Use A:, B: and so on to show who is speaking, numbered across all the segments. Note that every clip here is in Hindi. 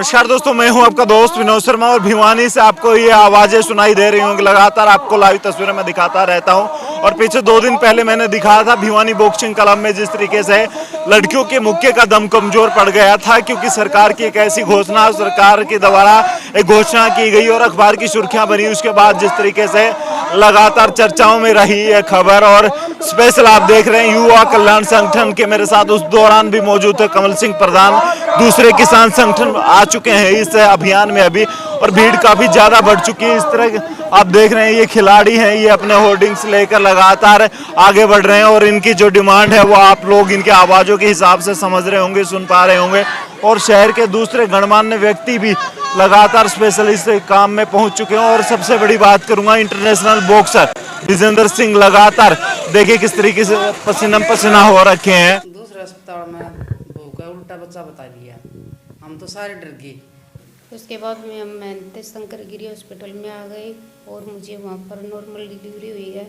A: नमस्कार दोस्तों, मैं हूं आपका दोस्त विनोद शर्मा और भिवानी से आपको ये आवाजें सुनाई दे रही होंगी। लगातार आपको लाइव तस्वीरें मैं दिखाता रहता हूं और पीछे 2 दिन पहले मैंने दिखाया था भिवानी बॉक्सिंग क्लब में जिस तरीके से लड़कियों के मुक्के का दम कमजोर पड़ गया था, क्योंकि सरकार की एक ऐसी घोषणा, सरकार के द्वारा एक घोषणा की गई और अखबार की सुर्खियां बनी। उसके बाद जिस तरीके से लगातार चर्चाओं में रही ये खबर और स्पेशल आप देख रहे हैं युवा कल्याण संगठन के मेरे साथ उस दौरान भी मौजूद थे कमल सिंह प्रधान। दूसरे किसान संगठन आ चुके हैं इस अभियान में अभी और भीड़ काफी ज्यादा बढ़ चुकी है। इस तरह आप देख रहे हैं ये खिलाड़ी हैं, ये अपने होर्डिंग्स लेकर लगातार आगे बढ़ रहे हैं और इनकी जो डिमांड है वो आप लोग इनके आवाजों के हिसाब से समझ रहे होंगे, सुन पा रहे होंगे। और शहर के दूसरे गणमान्य व्यक्ति भी लगातार स्पेशल इस काम में पहुंच चुके हैं। और सबसे बड़ी बात करूंगा, इंटरनेशनल बॉक्सर विजेंद्र सिंह लगातार देखिए किस तरीके से पसीना पसीना हो रखे हैं।
B: दूसरे अस्पताल में भूखा उल्टा बच्चा बता दिया, हम तो सारे डर गए।
C: उसके बाद मैं शंकर गिरी हॉस्पिटल में आ गई और मुझे वहाँ पर नॉर्मल डिलीवरी हुई है।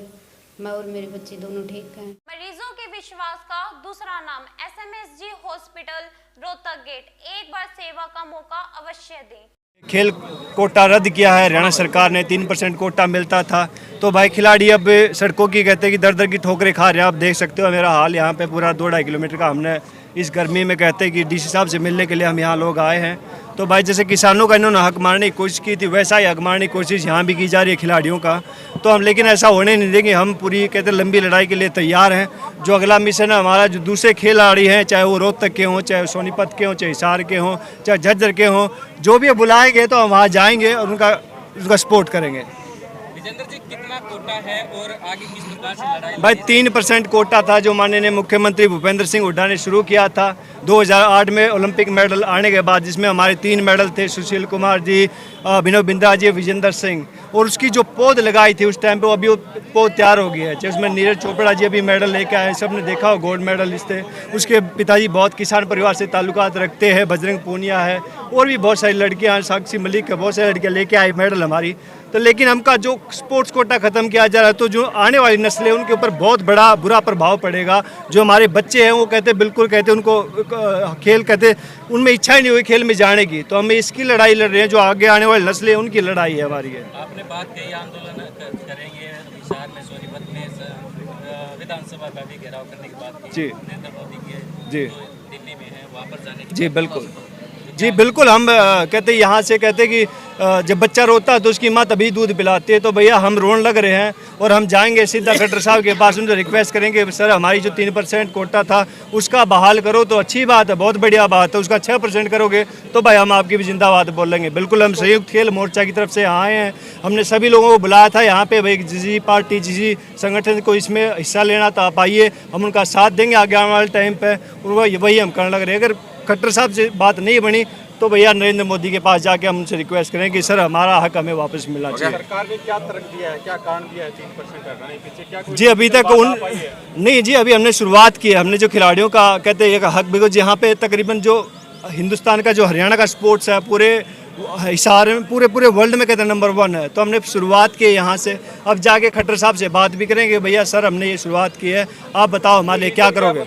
C: मैं और मेरे बच्चे दोनों ठीक हैं।
D: मरीजों के विश्वास का दूसरा नाम SMSG हॉस्पिटल रोहतक गेट। एक बार सेवा का मौका अवश्य दें।
E: खेल कोटा रद्द किया है हरियाणा सरकार ने, 3% कोटा मिलता था तो भाई खिलाड़ी अब सड़कों की कहते हैं कि दर दर की ठोकरें खा रहे हैं। आप देख सकते हो मेरा हाल यहाँ पे पूरा 2-2.5 किलोमीटर का हमने इस गर्मी में कहते हैं कि DC साहब से मिलने के लिए हम यहाँ लोग आए हैं। तो भाई जैसे किसानों का इन्होंने हक मारने की कोशिश की थी, वैसा ही हक मारने की कोशिश यहाँ भी की जा रही है खिलाड़ियों का। तो हम लेकिन ऐसा होने नहीं देंगे, हम पूरी कहते हैं लंबी लड़ाई के लिए तैयार हैं। जो अगला मिशन है हमारा, जो दूसरे खिलाड़ी हैं, चाहे वो रोहतक के हों, चाहे सोनीपत के हों, चाहे हिसार के हों, चाहे झज्जर के हों, जो भी बुलाएंगे तो हम वहाँ जाएंगे और उनका सपोर्ट करेंगे।
F: विजेंद्र जी, कितना कोटा है और आगे किस प्रकार से लड़ाई?
E: भाई 3% कोटा था जो माननीय मुख्यमंत्री भूपेंद्र सिंह हुड्डा ने शुरू किया था 2008 में ओलंपिक मेडल आने के बाद, जिसमें हमारे 3 मेडल थे, सुशील कुमार जी, अभिनव बिंद्रा जी, विजेंद्र सिंह। और उसकी जो पौध लगाई थी उस टाइम पे, वो अभी वो पौध तैयार हो गया है। उसमें नीरज चोपड़ा जी अभी मेडल लेके आए, सबने देखा हो, गोल्ड मेडलिस्ट थे। उसके पिताजी बहुत किसान परिवार से ताल्लुकात रखते हैं, बजरंग पूनिया है, और भी बहुत सारी लड़कियाँ, साक्षी मलिक है, बहुत सारी लड़कियाँ लेके आई मेडल हमारी। तो लेकिन हमका जो स्पोर्ट्स कोटा ख़त्म किया जा रहा है, तो जो आने वाली नस्लें उनके ऊपर बहुत बड़ा बुरा प्रभाव पड़ेगा। जो हमारे बच्चे हैं वो कहते बिल्कुल कहते उनको खेल कहते उनमें इच्छा ही नहीं हुई खेल में जाने की। तो हम इसकी लड़ाई लड़ रहे हैं, जो आगे आने वाली नस्लें उनकी लड़ाई है हमारी है।
F: आपने बात कही आंदोलन करेंगे, हिसार में, सोनीपत में विधानसभा का भी घेराव करने की बात की
E: जी,
F: नरेंद्र मोदी की
E: जी,
F: दिल्ली में है, वहाँ पर जाने की
E: जी बिल्कुल, जी बिल्कुल। हम कहते यहाँ से कहते कि जब बच्चा रोता है तो उसकी माँ तभी दूध पिलाती है। तो भैया हम रोने लग रहे हैं और हम जाएंगे सीधा खट्टर साहब के पास, उनसे रिक्वेस्ट करेंगे, सर हमारी जो 3% कोटा था उसका बहाल करो। तो अच्छी बात है, बहुत बढ़िया बात है। उसका 6% करोगे तो भाई हम आपकी भी जिंदाबाद बोलेंगे। बिल्कुल, हम संयुक्त खेल मोर्चा की तरफ से आए हैं, हमने सभी लोगों को बुलाया था यहाँ पे, भाई जिस पार्टी जिस संगठन को इसमें हिस्सा लेना था आप आइए, हम उनका साथ देंगे आगे आने वाले टाइम पर। और वही हम करने लग रहे हैं। अगर खट्टर साहब से बात नहीं बनी तो भैया नरेंद्र मोदी के पास जाके हम उनसे रिक्वेस्ट करें कि सर हमारा हक हमें वापस मिलना चाहिए।
G: सरकार ने क्या तर्क दिया है, क्या कारण दिया है 3% हटाने के पीछे? क्या
E: जी अभी तक नहीं जी, अभी हमने शुरुआत की है। हमने जो खिलाड़ियों का कहते हैं हक, बिकॉज यहाँ पे तकरीबन जो हिंदुस्तान का जो हरियाणा का स्पोर्ट्स है पूरे हिसार में पूरे वर्ल्ड में कहते हैं नंबर 1 है। तो हमने शुरुआत की है यहाँ से, अब जाके खट्टर साहब से बात भी करेंगे, भैया सर हमने ये शुरुआत की है, आप बताओ हमारे लिए क्या करोगे।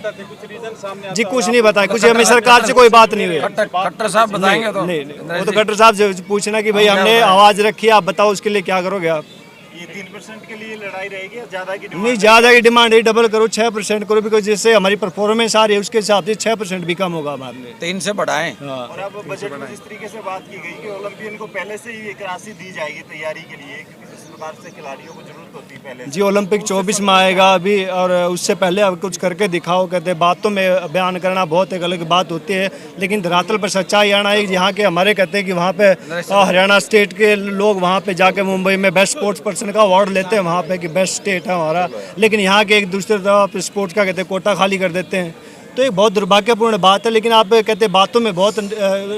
E: जी कुछ नहीं बताया, कुछ हमें सरकार से कोई बात नहीं हुई।
G: खट्टर साहब बताएंगे तो
E: नहीं, वो तो खट्टर साहब से पूछना कि भाई हमने आवाज़ रखी है, आप बताओ उसके लिए क्या करोगे आप।
A: ये 3% के लिए लड़ाई रहेगी, ज्यादा की
E: नहीं, ज़्यादा की डिमांड है, डबल करो, 6% करो, बिकॉज जिससे हमारी परफॉर्मेंस आ रही है उसके हिसाब से 6% भी कम होगा हमारे लिए।
G: 3 से बढ़ाएं।
E: हाँ।
A: और अब बजट में जिस तरीके से बात की गई कि ओलंपियन को पहले से ही एक राशि दी जाएगी तैयारी के लिए, क्योंकि जिस प्रकार से खिलाड़ियों को जरूरत होती है पहले
E: जी, ओलंपिक 24 में आएगा अभी, और उससे पहले अब कुछ करके दिखाओ। कहते हैं बातों में बयान करना बहुत एक अलग बात होती है, लेकिन धरातल पर सच्चाई आना है। यहाँ के हमारे कहते हैं कि वहाँ पे हरियाणा स्टेट के लोग वहाँ पे जाके मुंबई में बेस्ट स्पोर्ट्स पर्सन का अवार्ड लेते हैं वहाँ पे कि बेस्ट स्टेट है हमारा, लेकिन यहाँ के एक दूसरे तरफ स्पोर्ट्स का कहते हैं कोटा खाली कर देते हैं। तो एक बहुत दुर्भाग्यपूर्ण बात है। लेकिन आप कहते हैं बातों में बहुत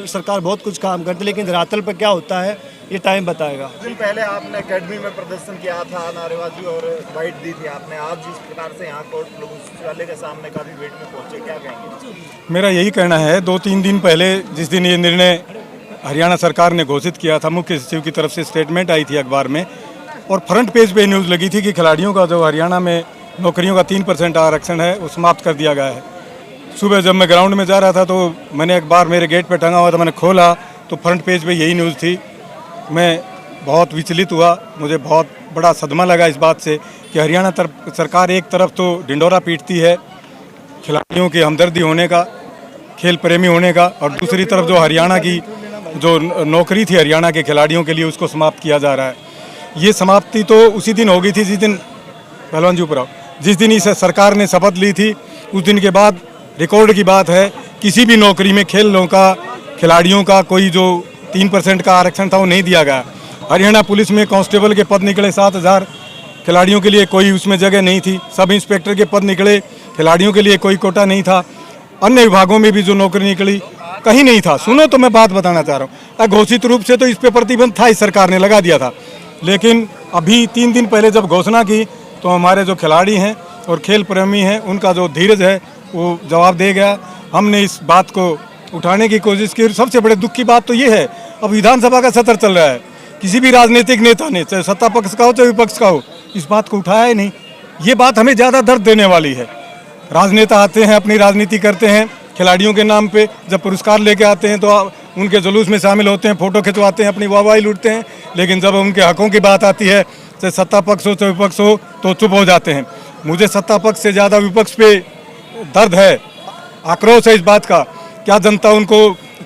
E: सरकार बहुत कुछ काम करती है, लेकिन धरातल पर क्या होता है ये टाइम बताएगा।
A: कुछ दिन पहले आपने अकेडमी में प्रदर्शन किया था, नारेबाजी और बाइट दी थी आपने, आज जिस प्रकार से यहाँ कोर्ट पुलिस के सामने काफी वेट में पहुंचे, क्या कहेंगे?
H: मेरा यही कहना है, 2-3 दिन पहले जिस दिन ये निर्णय हरियाणा सरकार ने घोषित किया था, मुख्य सचिव की तरफ से स्टेटमेंट आई थी अखबार में, और फ्रंट पेज पे न्यूज़ लगी थी कि खिलाड़ियों का जो हरियाणा में नौकरियों का 3% आरक्षण है वो समाप्त कर दिया गया है। सुबह जब मैं ग्राउंड में जा रहा था तो मैंने अखबार मेरे गेट पे टंगा हुआ था, मैंने खोला तो फ्रंट पेज पे यही न्यूज़ थी। मैं बहुत विचलित हुआ, मुझे बहुत बड़ा सदमा लगा इस बात से कि हरियाणा सरकार एक तरफ तो ढिंडोरा पीटती है खिलाड़ियों के हमदर्दी होने का, खेल प्रेमी होने का, और दूसरी तरफ जो हरियाणा की जो नौकरी थी हरियाणा के खिलाड़ियों के लिए उसको समाप्त किया जा रहा है। ये समाप्ति तो उसी दिन हो गई थी जिस दिन, पहलवान जी ऊपर आओ, जिस दिन इस सरकार ने शपथ ली थी, उस दिन के बाद रिकॉर्ड की बात है किसी भी नौकरी में खेलों का खिलाड़ियों का कोई जो 3% का आरक्षण था वो नहीं दिया गया। हरियाणा पुलिस में कांस्टेबल के पद निकले 7,000 खिलाड़ियों के लिए कोई उसमें जगह नहीं थी। सब इंस्पेक्टर के पद निकले, खिलाड़ियों के लिए कोई कोटा नहीं था। अन्य विभागों में भी जो नौकरी निकली कहीं नहीं था। सुनो तो मैं बात बताना चाह रहा हूँ, घोषित रूप से तो इस पे प्रतिबंध था, इस सरकार ने लगा दिया था, लेकिन अभी 3 दिन पहले जब घोषणा की तो हमारे जो खिलाड़ी हैं और खेल प्रेमी हैं उनका जो धीरज है वो जवाब दे गया। हमने इस बात को उठाने की कोशिश की। सबसे बड़े दुख की बात तो ये है, अब विधानसभा का सत्र चल रहा है, किसी भी राजनीतिक नेता ने, चाहे सत्ता पक्ष का हो चाहे विपक्ष का हो, इस बात को उठाया ही नहीं। ये बात हमें ज़्यादा दर्द देने वाली है। राजनेता आते हैं, अपनी राजनीति करते हैं, खिलाड़ियों के नाम पे जब पुरस्कार लेके आते हैं तो उनके जुलूस में शामिल होते हैं, फ़ोटो खिंचवाते हैं, अपनी वाहवाही लूटते हैं, लेकिन जब उनके हकों की बात आती है, चाहे सत्ता पक्ष हो चाहे विपक्ष हो, तो चुप हो जाते हैं। मुझे सत्ता पक्ष से ज़्यादा विपक्ष पे दर्द है, आक्रोश है इस बात का। क्या जनता उनको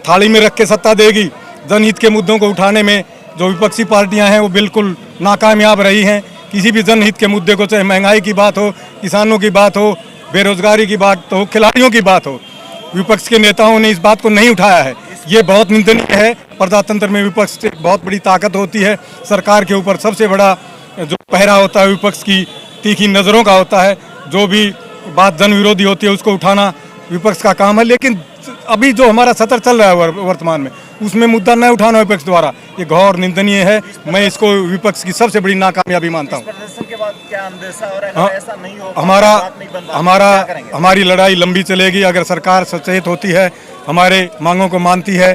H: थाली में रख के सत्ता देगी? जनहित के मुद्दों को उठाने में जो विपक्षी पार्टियां हैं वो बिल्कुल नाकामयाब रही हैं। किसी भी जनहित के मुद्दे को, चाहे महंगाई की बात हो, किसानों की बात हो, बेरोजगारी की बात हो, खिलाड़ियों की बात हो, विपक्ष के नेताओं ने इस बात को नहीं उठाया है। ये बहुत निंदनीय है। प्रजातंत्र में विपक्ष से बहुत बड़ी ताकत होती है। सरकार के ऊपर सबसे बड़ा जो पहरा होता है विपक्ष की तीखी नज़रों का होता है। जो भी बात जन विरोधी होती है उसको उठाना विपक्ष का काम है, लेकिन अभी जो हमारा सत्र चल रहा है वर्तमान में, उसमें मुद्दा न उठाना विपक्ष द्वारा, ये घोर निंदनीय है। मैं इसको विपक्ष की सबसे बड़ी नाकामयाबी मानता हूँ।
A: प्रदर्शन के बाद क्या अंदेशा और अगर ऐसा नहीं हो
H: हमारी लड़ाई लंबी चलेगी। अगर सरकार सचेत होती है, हमारे मांगों को मानती है,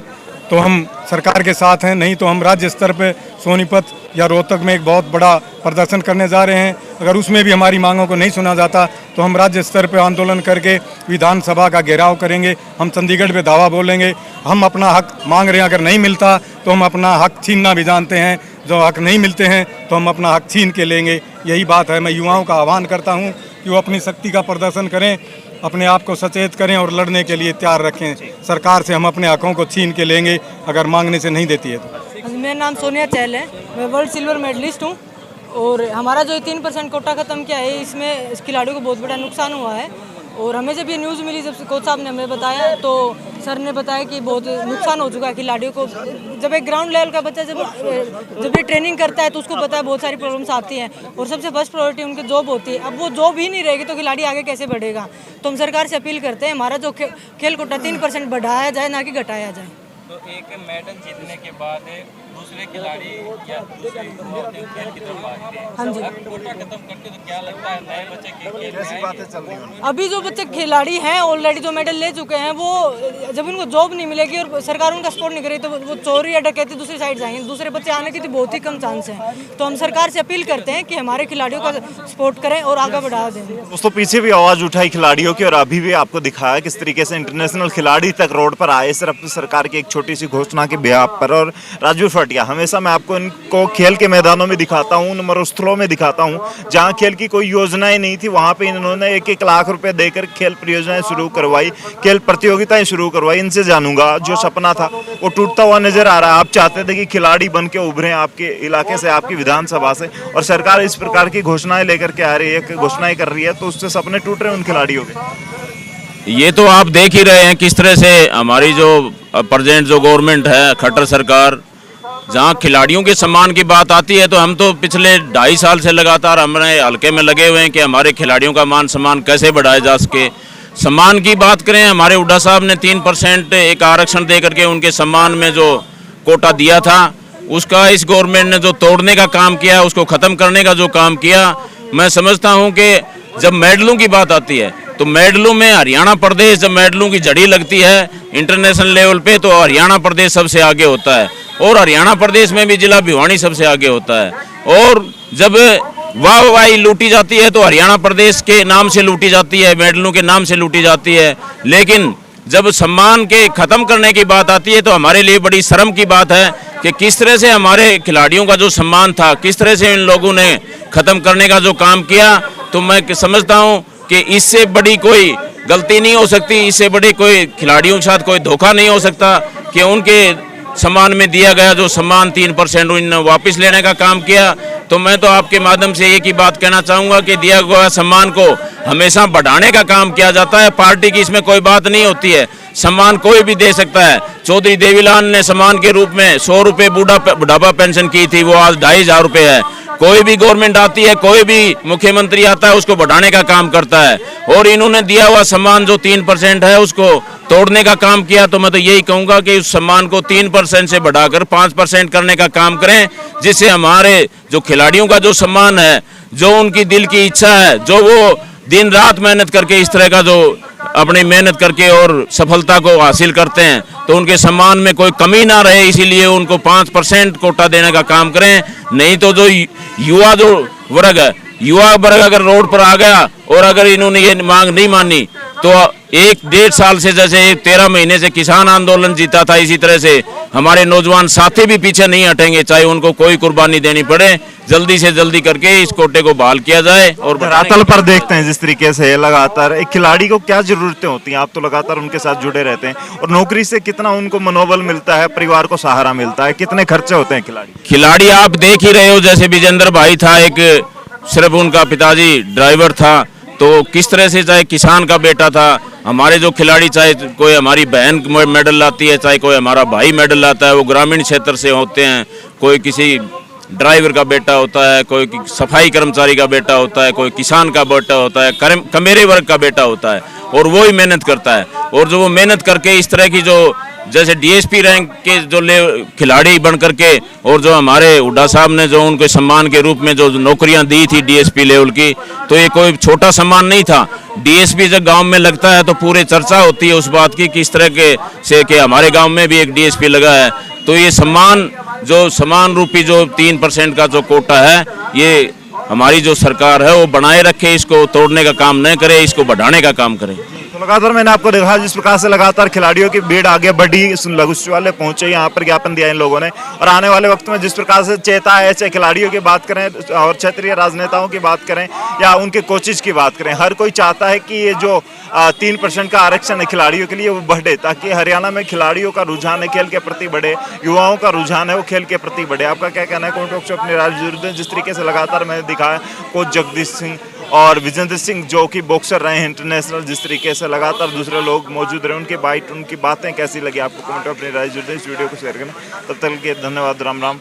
H: तो हम सरकार के साथ हैं, नहीं तो हम राज्य स्तर पे सोनीपत या रोहतक में एक बहुत बड़ा प्रदर्शन करने जा रहे हैं। अगर उसमें भी हमारी मांगों को नहीं सुना जाता तो हम राज्य स्तर पे आंदोलन करके विधानसभा का घेराव करेंगे। हम चंडीगढ़ पे दावा बोलेंगे। हम अपना हक मांग रहे हैं, अगर नहीं मिलता तो हम अपना हक छीनना भी जानते हैं। जो हक नहीं मिलते हैं तो हम अपना हक छीन के लेंगे। यही बात है। मैं युवाओं का आह्वान करता हूँ कि वो अपनी शक्ति का प्रदर्शन करें, अपने आप को सचेत करें और लड़ने के लिए तैयार रखें। सरकार से हम अपने हकों को छीन के लेंगे अगर मांगने से नहीं देती है तो।
I: मेरा नाम सोनिया चहल है, मैं वर्ल्ड सिल्वर मेडलिस्ट हूँ। और हमारा जो 3% कोटा ख़त्म किया है, इसमें खिलाड़ियों को बहुत बड़ा नुकसान हुआ है। और हमें जब ये न्यूज़ मिली, जब कोच साहब ने हमें बताया, तो सर ने बताया कि बहुत नुकसान हो चुका है खिलाड़ियों को। जब एक ग्राउंड लेवल का बच्चा जब ये ट्रेनिंग करता है तो उसको पता है बहुत सारी प्रॉब्लम्स आती हैं। और सबसे फर्स्ट प्रायोरिटी उनकी जॉब होती है। अब वो जॉब ही नहीं रहेगी तो खिलाड़ी आगे कैसे बढ़ेगा? तो हम सरकार से अपील करते हैं हमारा जो खेल कोटा 3% बढ़ाया जाए, ना कि घटाया जाए।
F: तो एक मेडल जीतने के बाद दूसरे खिलाड़ी या दूसरे खेल की तरफ आते हैं।
I: हाँ जी।
F: कोटा खत्म करते तो क्या लगता है नए बच्चे के खेल में बातें चल रही हैं?
I: अभी जो बच्चे खिलाड़ी हैं ऑलरेडी जो मेडल ले चुके हैं, वो जब उनको जॉब नहीं मिलेगी और सरकार उनका सपोर्ट नहीं करेगी तो वो चोरी या डकैती दूसरी साइड जाएंगे। दूसरे बच्चे आने की तो बहुत ही कम चांस है। तो हम सरकार से अपील करते हैं कि हमारे खिलाड़ियों का सपोर्ट करें और आगे बढ़ा दें।
A: दोस्तों, पीछे भी आवाज उठाई खिलाड़ियों की और अभी भी आपको दिखाया किस तरीके से इंटरनेशनल खिलाड़ी तक रोड पर आए सिर्फ सरकार की एक छोटी सी घोषणा के बिहाफ पर। और राजवीर फटिया, हमेशा मैं आपको इनको खेल के मैदानों में दिखाता हूँ, मरुस्थलों में दिखाता हूँ, जहाँ खेल की कोई योजनाएं नहीं थी, वहाँ पे इन्होंने 1-1 लाख रुपए देकर खेल परियोजनाएं शुरू करवाई, खेल प्रतियोगिताएं शुरू करवाई। इनसे जानूंगा, जो सपना था वो टूटता हुआ नजर आ रहा है। आप चाहते थे कि खिलाड़ी बन के उभरे आपके इलाके से, आपकी विधानसभा से, और सरकार इस प्रकार की घोषणाएं लेकर के आ रही है, घोषणाएं कर रही है, तो उससे सपने टूट रहे हैं उन खिलाड़ियों के।
J: ये तो आप देख ही रहे हैं किस तरह से हमारी जो प्रेजेंट जो गवर्नमेंट है, खट्टर सरकार, जहाँ खिलाड़ियों के सम्मान की बात आती है तो हम तो पिछले 2.5 साल से लगातार हमारे हल्के में लगे हुए हैं कि हमारे खिलाड़ियों का मान सम्मान कैसे बढ़ाया जा सके। सम्मान की बात करें, हमारे हुड्डा साहब ने 3% एक आरक्षण दे करके उनके सम्मान में जो कोटा दिया था, उसका इस गवर्नमेंट ने जो तोड़ने का काम किया, उसको ख़त्म करने का जो काम किया, मैं समझता हूँ कि जब मेडलों की बात आती है तो मेडलों में हरियाणा प्रदेश, जब मेडलों की झड़ी लगती है इंटरनेशनल लेवल पे, तो हरियाणा प्रदेश सबसे आगे होता है। और हरियाणा प्रदेश में भी जिला भिवानी सबसे आगे होता है। और जब वाहवाही लूटी जाती है तो हरियाणा प्रदेश के नाम से लूटी जाती है, मेडलों के नाम से लूटी जाती है। लेकिन जब सम्मान के ख़त्म करने की बात आती है तो हमारे लिए बड़ी शर्म की बात है कि किस तरह से हमारे खिलाड़ियों का जो सम्मान था, किस तरह से इन लोगों ने ख़त्म करने का जो काम किया। तो मैं समझता हूँ कि इससे बड़ी कोई गलती नहीं हो सकती, इससे बड़ी कोई खिलाड़ियों के साथ कोई धोखा नहीं हो सकता कि उनके सम्मान में दिया गया जो सम्मान 3% उन्होंने वापस लेने का काम किया। तो मैं तो आपके माध्यम से एक ही बात कहना चाहूँगा कि दिया गया सम्मान को हमेशा बढ़ाने का काम किया जाता है। पार्टी की इसमें कोई बात नहीं होती है, सम्मान कोई भी दे सकता है। चौधरी देवीलाल ने सम्मान के रूप में 100 रुपये बुढ़ापा पेंशन की थी, वो आज 2500 रुपये है। कोई भी गवर्नमेंट आती है, कोई भी मुख्यमंत्री आता है, उसको बढ़ाने का काम करता है। और इन्होंने दिया हुआ सम्मान जो 3% है उसको तोड़ने का काम किया। तो मैं तो यही कहूँगा कि उस सम्मान को 3% से बढ़ाकर 5% करने का काम करें, जिससे हमारे जो खिलाड़ियों का जो सम्मान है, जो उनकी दिल की इच्छा है, जो वो दिन रात मेहनत करके इस तरह का जो अपनी मेहनत करके और सफलता को हासिल करते हैं, तो उनके सम्मान में कोई कमी ना रहे, इसीलिए उनको 5% कोटा देने का काम करें। नहीं तो जो युवा जो वर्ग है, युवा वर्ग अगर रोड पर आ गया और अगर इन्होंने ये मांग नहीं मानी तो 1-1.5 साल से, जैसे 13 महीने से किसान आंदोलन जीता था, इसी तरह से हमारे नौजवान साथी भी पीछे नहीं हटेंगे, चाहे उनको कोई कुर्बानी देनी पड़े। जल्दी से जल्दी करके इस कोटे को बहाल किया जाए। और
A: धरातल पर देखते हैं जिस तरीके से लगातार एक खिलाड़ी को क्या जरूरतें होती हैं, आप तो लगातार उनके साथ जुड़े रहते हैं, और नौकरी से कितना उनको मनोबल मिलता है, परिवार को सहारा मिलता है, कितने खर्चे होते हैं
J: खिलाड़ी आप देख ही रहे हो। जैसे विजेंद्र भाई था, एक सिर्फ उनका पिताजी ड्राइवर था, तो किस तरह से, चाहे किसान का बेटा था, हमारे जो खिलाड़ी, चाहे कोई हमारी बहन मेडल लाती है, चाहे कोई हमारा भाई मेडल लाता है, वो ग्रामीण क्षेत्र से होते हैं। कोई किसी ड्राइवर का बेटा होता है, कोई सफाई कर्मचारी का बेटा होता है, कोई किसान का बेटा होता है, कमेरे वर्ग का बेटा होता है, और वो ही मेहनत करता है। और जो वो मेहनत करके इस तरह की जो जैसे डीएसपी रैंक के जो खिलाड़ी बन करके, और जो हमारे हुड्डा साहब ने जो उनके सम्मान के रूप में जो नौकरियां दी थी डीएसपी लेवल की, तो ये कोई छोटा सम्मान नहीं था। डीएसपी जब गांव में लगता है तो पूरे चर्चा होती है उस बात की किस तरह के से कि हमारे गांव में भी एक डीएसपी लगा है। तो ये सम्मान, जो सम्मान रूपी जो 3% का जो कोटा है, ये हमारी जो सरकार है वो बनाए रखे, इसको तोड़ने का काम न करे, इसको बढ़ाने का काम करे।
A: तो लगातार मैंने आपको देखा जिस प्रकार से लगातार खिलाड़ियों की भीड़ आगे बढ़ी, लघु सचिवालय पहुंचे, यहाँ पर ज्ञापन दिया इन लोगों ने, और आने वाले वक्त में जिस प्रकार से चेता है, चाहे खिलाड़ियों की बात करें और क्षेत्रीय राजनेताओं की बात करें या उनके कोचेज की बात करें, हर कोई चाहता है कि ये जो 3% का आरक्षण है खिलाड़ियों के लिए वो बढ़े, ताकि हरियाणा में खिलाड़ियों का रुझान है खेल के प्रति बढ़े, युवाओं का रुझान है वो खेल के प्रति बढ़े। आपका क्या कहना है? कमेंट बॉक्स में अपनी राय जरूर दें। जिस तरीके से लगातार मैंने दिखाया कोच जगदीश सिंह और विजेंद्र सिंह जो कि बॉक्सर रहे हैं इंटरनेशनल, जिस तरीके से लगातार दूसरे लोग मौजूद रहे, उनकी बाइट, उनकी बातें कैसी लगी आपको? कमेंट में अपनी राय जरूर दें, इस वीडियो को शेयर करें। तब तक के धन्यवाद, राम राम।